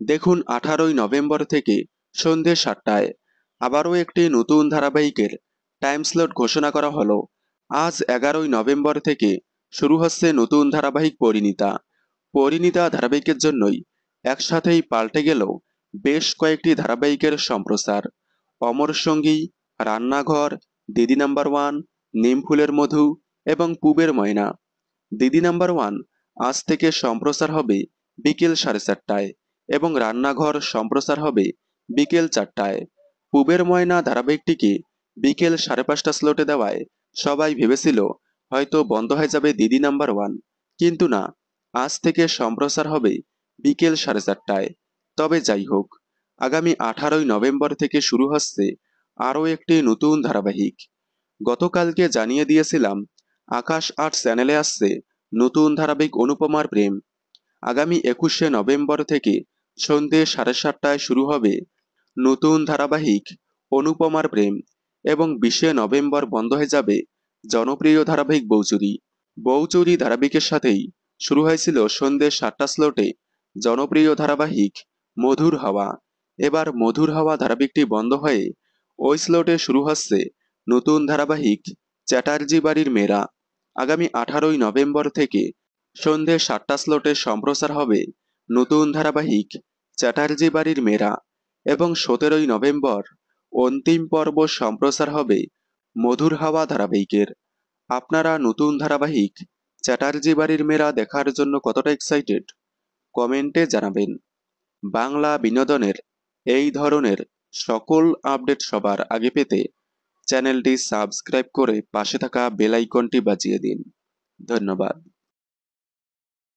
দেখুন 18ই নভেম্বর থেকে সন্ধে 7টায় আবারও একটি নতুন ধারাবাহিকের টাইম স্লট ঘোষণা করা হলো। আজ 11ই নভেম্বর থেকে শুরু হচ্ছে নতুন ধারাবাহিক পরিণীতা। পরিণীতা ধারাবাহিকের জন্যই একসাথেই পাল্টে গেল বেশ কয়েকটি ধারাবাহিকের সম্প্রচার। অমর সঙ্গী, রান্নাঘর, দিদি নাম্বার ওয়ান, নিমফুলের মধু এবং পুবের ময়না। দিদি নাম্বার ওয়ান আজ থেকে সম্প্রচার হবে বিকেল 4:30টায় এবং রান্নাঘর সম্প্রচার হবে বিকেল 4টায়। পুবের ময়না ধারাবাহিকটিকে বিকেল 5:30 স্লটে দেওয়ায় সবাই ভেবেছিল হয়তো বন্ধ হয়ে যাবে দিদি নাম্বার ওয়ান, কিন্তু না, আজ থেকে সম্প্রচার হবে বিকেল 4:30টায়। তবে যাই হোক, আগামী 18ই নভেম্বর থেকে শুরু হচ্ছে আরও একটি নতুন ধারাবাহিক। গতকালকে জানিয়ে দিয়েছিলাম আকাশ আট চ্যানেলে আসছে নতুন ধারাবাহিক অনুপমার প্রেম। আগামী 21শে নভেম্বর থেকে সন্ধে 7:30টায় শুরু হবে নতুন ধারাবাহিক অনুপমার প্রেম এবং 20শে নভেম্বর বন্ধ হয়ে যাবে জনপ্রিয় ধারাবাহিক বউচুরি। বউচুরি ধারাবাহিকের সাথেই শুরু হয়েছিল সন্ধে 7টা স্লটে জনপ্রিয় ধারাবাহিক মধুর হাওয়া। এবার মধুর হাওয়া ধারাবাহিকটি বন্ধ হয়ে ওই স্লটে শুরু হচ্ছে নতুন ধারাবাহিক চ্যাটার্জি বাড়ির মেয়েরা। আগামী 18ই নভেম্বর থেকে সন্ধে 7টা স্লটে সম্প্রচার হবে নতুন ধারাবাহিক চ্যাটার্জি বাড়ির মেয়েরা এবং 17ই নভেম্বর অন্তিম পর্ব সম্প্রচার হবে মধুর হাওয়া ধারাবাহিকের। আপনারা নতুন ধারাবাহিক চ্যাটার্জি বাড়ির মেয়েরা দেখার জন্য কতটা এক্সাইটেড কমেন্টে জানাবেন। বাংলা বিনোদনের এই ধরনের সকল আপডেট সবার আগে পেতে চ্যানেলটি সাবস্ক্রাইব করে পাশে থাকা বেল আইকনটি বাজিয়ে দিন। ধন্যবাদ।